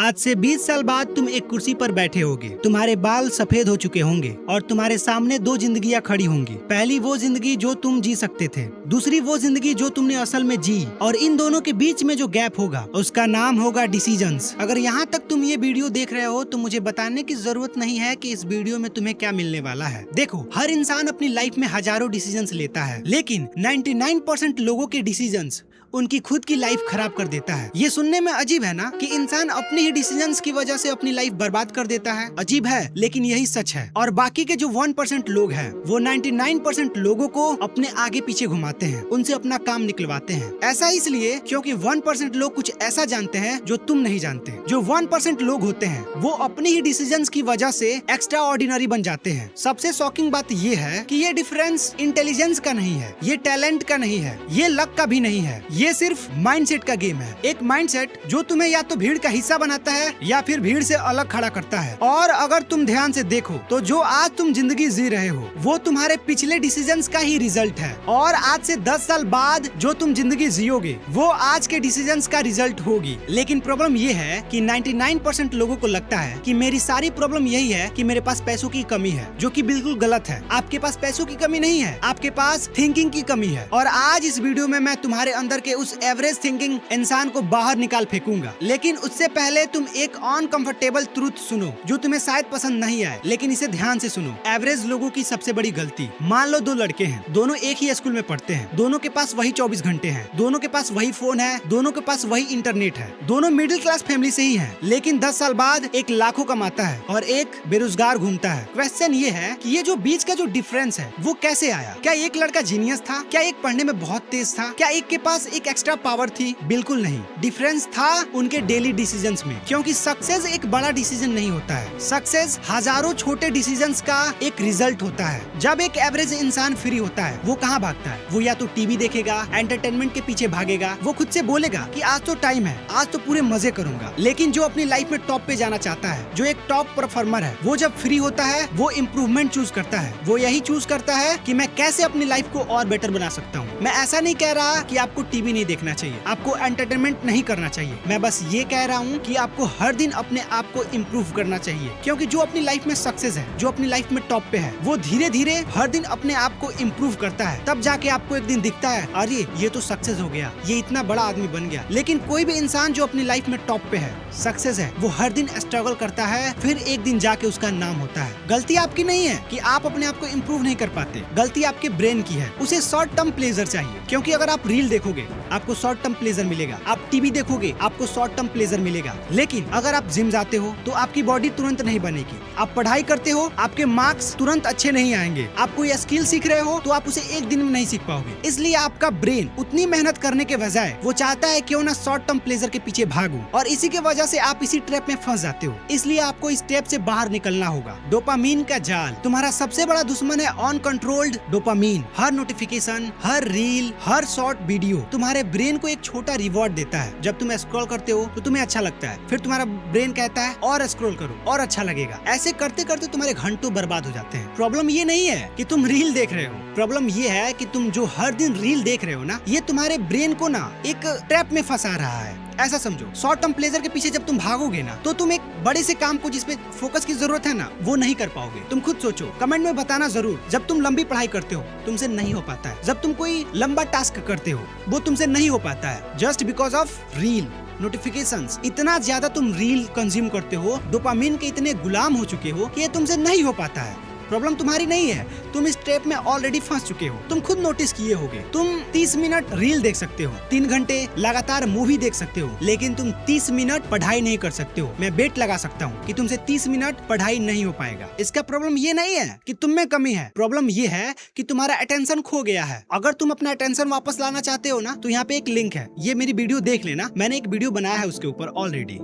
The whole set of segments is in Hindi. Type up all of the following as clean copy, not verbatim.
आज से 20 साल बाद तुम एक कुर्सी पर बैठे होगे, तुम्हारे बाल सफेद हो चुके होंगे और तुम्हारे सामने दो जिंदगियां खड़ी होंगी। पहली वो जिंदगी जो तुम जी सकते थे, दूसरी वो जिंदगी जो तुमने असल में जी, और इन दोनों के बीच में जो गैप होगा उसका नाम होगा डिसीजंस। अगर यहाँ तक तुम ये वीडियो देख रहे हो तो मुझे बताने की जरूरत नहीं है कि इस वीडियो में तुम्हें क्या मिलने वाला है। देखो, हर इंसान अपनी लाइफ में हजारों डिसीजंस लेता है, लेकिन 99% लोगों के डिसीजंस उनकी खुद की लाइफ खराब कर देता है। ये सुनने में अजीब है ना कि इंसान अपनी ही डिसीजंस की वजह से अपनी लाइफ बर्बाद कर देता है। अजीब है, लेकिन यही सच है। और बाकी के जो 1% लोग हैं वो 99% लोगों को अपने आगे पीछे घुमाते हैं, उनसे अपना काम निकलवाते हैं। ऐसा इसलिए क्योंकि 1% लोग कुछ ऐसा जानते हैं जो तुम नहीं जानते। जो 1% लोग होते हैं वो अपनी ही डिसीजंस की वजह से एक्स्ट्रा ऑर्डिनरी बन जाते हैं। सबसे शॉकिंग बात ये है कि ये डिफरेंस इंटेलिजेंस का नहीं है, ये टैलेंट का नहीं है, ये लक का भी नहीं है। ये सिर्फ माइंडसेट का गेम है। एक माइंडसेट जो तुम्हें या तो भीड़ का हिस्सा बनाता है या फिर भीड़ से अलग खड़ा करता है। और अगर तुम ध्यान से देखो तो जो आज तुम जिंदगी जी रहे हो वो तुम्हारे पिछले डिसीजंस का ही रिजल्ट है। और आज से 10 साल बाद जो तुम जिंदगी जियोगे वो आज के डिसीजंस का रिजल्ट होगी। लेकिन प्रॉब्लम ये है कि 99% लोगों को लगता है कि मेरी सारी प्रॉब्लम यही है कि मेरे पास पैसों की कमी है, जो कि बिल्कुल गलत है। आपके पास पैसों की कमी नहीं है, आपके पास थिंकिंग की कमी है। और आज इस वीडियो में मैं तुम्हारे अंदर के उस एवरेज थिंकिंग इंसान को बाहर निकाल फेंकूंगा। लेकिन उससे पहले तुम एक अनकंफर्टेबल ट्रूथ सुनो जो तुम्हें शायद पसंद नहीं आए, लेकिन इसे ध्यान से सुनो। एवरेज लोगों की सबसे बड़ी गलती, मान लो दो लड़के हैं, दोनों एक ही स्कूल में पढ़ते हैं, दोनों के पास वही 24 घंटे हैं, दोनों के पास वही फोन है, दोनों के पास वही इंटरनेट है, दोनों मिडिल क्लास फैमिली से ही है। लेकिन 10 साल बाद एक लाखों कमाता है और एक बेरोजगार घूमता है। क्वेश्चन ये है कि ये जो बीच का जो डिफरेंस है वो कैसे आया? क्या एक लड़का जीनियस था? क्या एक पढ़ने में बहुत तेज था? क्या एक के पास एक एक्स्ट्रा पावर थी? बिल्कुल नहीं। डिफरेंस था उनके डेली डिसीजंस में। क्योंकि सक्सेस एक बड़ा डिसीजन नहीं होता है, सक्सेस हजारों छोटे डिसीजंस का एक रिजल्ट होता है। जब एक एवरेज इंसान फ्री होता है वो कहाँ भागता है? वो या तो टीवी देखेगा, एंटरटेनमेंट के पीछे भागेगा, वो खुद से बोलेगा कि आज तो टाइम है, आज तो पूरे मजे करूंगा। लेकिन जो अपनी लाइफ में टॉप पे जाना चाहता है, जो एक टॉप परफॉर्मर है, वो जब फ्री होता है वो इम्प्रूवमेंट चूज करता है। वो यही चूज करता है कि मैं कैसे अपनी लाइफ को और बेटर बना सकता हूँ। मैं ऐसा नहीं कह रहा कि आपको टीवी नहीं देखना चाहिए, आपको एंटरटेनमेंट नहीं करना चाहिए। मैं बस ये कह रहा हूँ कि आपको हर दिन अपने आप को इम्प्रूव करना चाहिए। क्योंकि जो अपनी लाइफ में सक्सेस है, जो अपनी लाइफ में टॉप पे है, वो धीरे धीरे हर दिन अपने आप को इम्प्रूव करता है। तब जाके आपको एक दिन दिखता है, अरे ये तो सक्सेस हो गया, ये इतना बड़ा आदमी बन गया। लेकिन कोई भी इंसान जो अपनी लाइफ में टॉप पे है, सक्सेस है, वो हर दिन स्ट्रगल करता है, फिर एक दिन जाके उसका नाम होता है। गलती आपकी नहीं है कि आप अपने आप को इम्प्रूव नहीं कर पाते, गलती आपके ब्रेन की है। उसे शॉर्ट टर्म प्लेजर चाहिए। क्योंकि अगर आप रील देखोगे आपको शॉर्ट टर्म प्लेजर मिलेगा, आप टीवी देखोगे आपको शॉर्ट टर्म प्लेजर मिलेगा। लेकिन अगर आप जिम जाते हो तो आपकी बॉडी तुरंत नहीं बनेगी। आप पढ़ाई करते हो आपके मार्क्स तुरंत अच्छे नहीं आएंगे। आप कोई स्किल सीख रहे हो तो आप उसे एक दिन में नहीं सीख पाओगे। इसलिए आपका ब्रेन उतनी मेहनत करने के बजाय वो चाहता है क्यों ना शॉर्ट टर्म प्लेजर के पीछे भागूं, और इसी के वजह से आप इसी ट्रैप में फंस जाते हो। इसलिए आपको इस ट्रैप से बाहर निकलना होगा। डोपामीन का जाल तुम्हारा सबसे बड़ा दुश्मन है। अनकंट्रोल्ड डोपामीन, हर नोटिफिकेशन, हर रील, हर शॉर्ट वीडियो तुम्हारे ब्रेन को एक छोटा रिवॉर्ड देता है। जब तुम स्क्रॉल करते हो तो तुम्हें अच्छा लगता है, फिर तुम्हारा ब्रेन कहता है और स्क्रॉल करो और अच्छा लगेगा। ऐसे करते करते तुम्हारे घंटों बर्बाद हो जाते हैं। प्रॉब्लम ये नहीं है कि तुम रील देख रहे हो, प्रॉब्लम ये है कि तुम जो हर दिन रील देख रहे हो ना, ये तुम्हारे ब्रेन को ना एक ट्रैप में फंसा रहा है। ऐसा समझो, शॉर्ट टर्म प्लेजर के पीछे जब तुम भागोगे ना तो तुम एक बड़े से काम को जिसपे फोकस की जरूरत है ना, वो नहीं कर पाओगे। तुम खुद सोचो, कमेंट में बताना जरूर। जब तुम लंबी पढ़ाई करते हो तुमसे नहीं हो पाता है, जब तुम कोई लंबा टास्क करते हो वो तुमसे नहीं हो पाता है, just because of reel, notifications. इतना ज्यादा तुम रील कंज्यूम करते हो, डोपामीन के इतने गुलाम हो चुके हो कि ये तुमसे नहीं हो पाता है। प्रॉब्लम तुम्हारी नहीं है, तुम इस ट्रैप में ऑलरेडी फंस चुके हो। तुम खुद नोटिस किए होगे, तुम 30 मिनट रील देख सकते हो, 3 घंटे लगातार मूवी देख सकते हो, लेकिन तुम 30 मिनट पढ़ाई नहीं कर सकते हो। मैं बेट लगा सकता हूँ कि तुमसे 30 मिनट पढ़ाई नहीं हो पाएगा। इसका प्रॉब्लम ये नहीं है कि तुम में कमी है, प्रॉब्लम ये है कि तुम्हारा अटेंशन खो गया है। अगर तुम अपना अटेंशन वापस लाना चाहते हो ना तो यहाँ पे एक लिंक है, ये मेरी वीडियो देख लेना, मैंने एक वीडियो बनाया है उसके ऊपर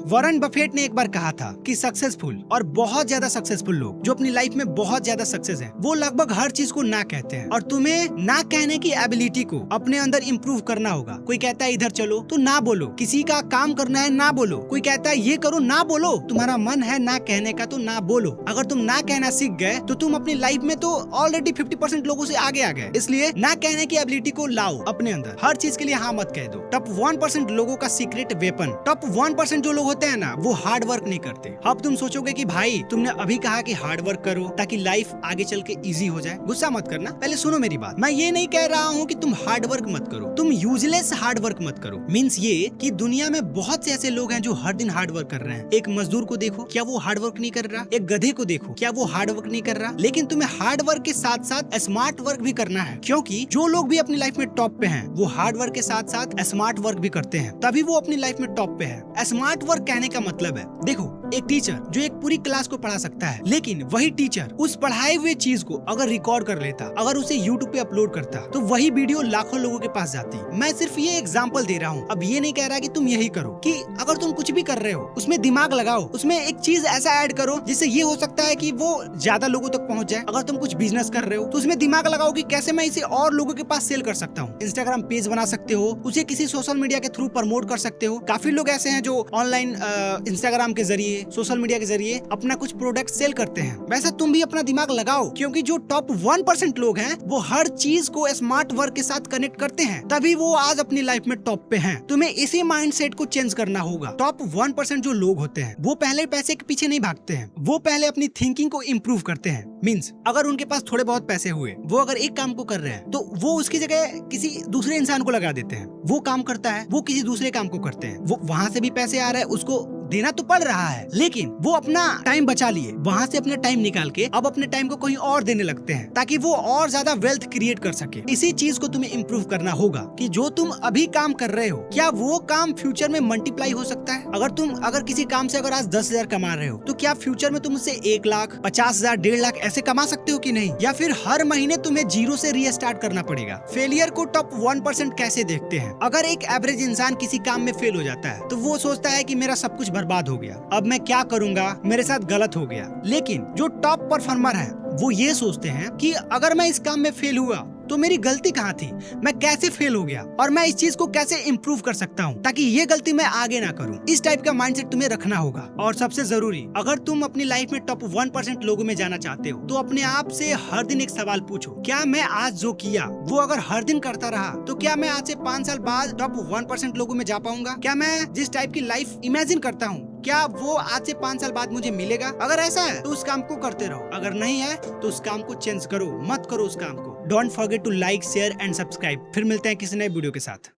वॉरेन बफेट ने एक बार कहा था कि सक्सेसफुल और बहुत ज्यादा सक्सेसफुल लोग जो अपनी लाइफ में बहुत ज्यादा ज्यादा सक्सेस है वो लगभग हर चीज को ना कहते हैं, और तुम्हें ना कहने की एबिलिटी को अपने अंदर इम्प्रूव करना होगा। कोई कहता है इधर चलो तो ना बोलो, किसी का काम करना है ना बोलो, कोई कहता है ये करो ना बोलो, तुम्हारा मन है ना कहने का तो ना बोलो। अगर तुम ना कहना सीख गए तो तुम अपनी लाइफ में तो ऑलरेडी 50% लोगों से आगे आ गए। इसलिए ना कहने की एबिलिटी को लाओ अपने अंदर, हर चीज के लिए हाँ मत कह दो। टॉप 1% लोगों का सीक्रेट वेपन, टॉप 1% जो लोग होते हैं ना वो हार्ड वर्क नहीं करते। अब तुम सोचोगे कि भाई तुमने अभी कहा कि हार्ड वर्क करो ताकि लाइफ आगे चल के इजी हो जाए। गुस्सा मत करना, पहले सुनो मेरी बात। मैं ये नहीं कह रहा हूँ कि तुम हार्ड वर्क मत करो, तुम यूजलेस हार्ड वर्क मत करो। मीन्स ये कि दुनिया में बहुत से ऐसे लोग हैं जो हर दिन हार्ड वर्क कर रहे हैं। एक मजदूर को देखो, क्या वो हार्ड वर्क नहीं कर रहा? एक गधे को देखो, क्या वो हार्ड वर्क नहीं कर रहा? लेकिन तुम्हें हार्ड वर्क के साथ साथ स्मार्ट वर्क भी करना है, क्योंकि जो लोग भी अपनी लाइफ में टॉप पे हैं वो हार्ड वर्क के साथ साथ स्मार्ट वर्क भी करते हैं, तभी वो अपनी लाइफ में टॉप पे है। स्मार्ट वर्क कहने का मतलब है, देखो एक टीचर जो एक पूरी क्लास को पढ़ा सकता है, लेकिन वही टीचर उस पढ़ाए हुए चीज को अगर रिकॉर्ड कर लेता, अगर उसे यूट्यूब पे अपलोड करता, तो वही वीडियो लाखों लोगों के पास जाती। मैं सिर्फ ये एग्जांपल दे रहा हूँ, अब ये नहीं कह रहा कि तुम यही करो। कि अगर तुम कुछ भी कर रहे हो उसमें दिमाग लगाओ, उसमें एक चीज ऐसा ऐड करो जिससे ये हो सकता है कि वो ज्यादा लोगों तक पहुंच जाए। अगर तुम कुछ बिजनेस कर रहे हो तो उसमें दिमाग लगाओ कि कैसे मैं इसे और लोगों के पास सेल कर सकता हूँ। इंस्टाग्राम पेज बना सकते हो, उसे किसी सोशल मीडिया के थ्रू प्रमोट कर सकते हो। काफी लोग ऐसे हैं जो ऑनलाइन इंस्टाग्राम के जरिए, सोशल मीडिया के जरिए अपना कुछ प्रोडक्ट सेल करते हैं। वैसा तुम भी अपना दिमाग लगाओ, क्योंकि जो टॉप 1% लोग हैं वो हर चीज को स्मार्ट वर्क के साथ कनेक्ट करते हैं, तभी वो आज अपनी लाइफ में टॉप पे हैं। तुम्हें इसी माइंडसेट को चेंज करना होगा। टॉप 1% जो लोग होते हैं वो पहले पैसे के पीछे नहीं भागते हैं, वो पहले अपनी थिंकिंग को इम्प्रूव करते हैं। मीन्स अगर उनके पास थोड़े बहुत पैसे हुए, वो अगर एक काम को कर रहे हैं तो वो उसकी जगह किसी दूसरे इंसान को लगा देते हैं। वो काम करता है, वो किसी दूसरे काम को करते हैं, वो वहाँ से भी पैसे आ रहा है, उसको देना तो पड़ रहा है, लेकिन वो अपना टाइम बचा लिए, वहाँ से अपना टाइम निकाल के अब अपने टाइम को कहीं और देने लगते हैं ताकि वो और ज्यादा वेल्थ क्रिएट कर सके। इसी चीज को तुम्हें इम्प्रूव करना होगा कि जो तुम अभी काम कर रहे हो, क्या वो काम फ्यूचर में मल्टीप्लाई हो सकता है? अगर किसी काम से अगर आज 10,000 कमा रहे हो तो क्या फ्यूचर में तुम उससे 1 लाख, 50,000, 1.5 लाख ऐसे कमा सकते हो कि नहीं? या फिर हर महीने तुम्हें जीरो से रीस्टार्ट करना पड़ेगा? फेलियर को टॉप 1% कैसे देखते हैं? अगर एक एवरेज इंसान किसी काम में फेल हो जाता है तो वो सोचता है कि मेरा सब कुछ बर्बाद हो गया, अब मैं क्या करूंगा, मेरे साथ गलत हो गया। लेकिन जो टॉप परफॉर्मर है वो ये सोचते हैं कि अगर मैं इस काम में फेल हुआ तो मेरी गलती कहाँ थी, मैं कैसे फेल हो गया और मैं इस चीज को कैसे इम्प्रूव कर सकता हूँ ताकि ये गलती मैं आगे ना करूँ। इस टाइप का माइंडसेट तुम्हें रखना होगा। और सबसे जरूरी, अगर तुम अपनी लाइफ में टॉप 1% लोगों में जाना चाहते हो तो अपने आप से हर दिन एक सवाल पूछो, क्या मैं आज जो किया वो अगर हर दिन करता रहा तो क्या मैं आज से 5 साल बाद टॉप 1% लोगों में जा पाऊंगा? क्या मैं जिस टाइप की लाइफ इमेजिन करता हूँ क्या वो आज से 5 साल बाद मुझे मिलेगा? अगर ऐसा है तो उस काम को करते रहो, अगर नहीं है तो उस काम को चेंज करो, मत करो उस काम को। Don't forget to like, share and subscribe. फिर मिलते हैं किसी नए वीडियो के साथ।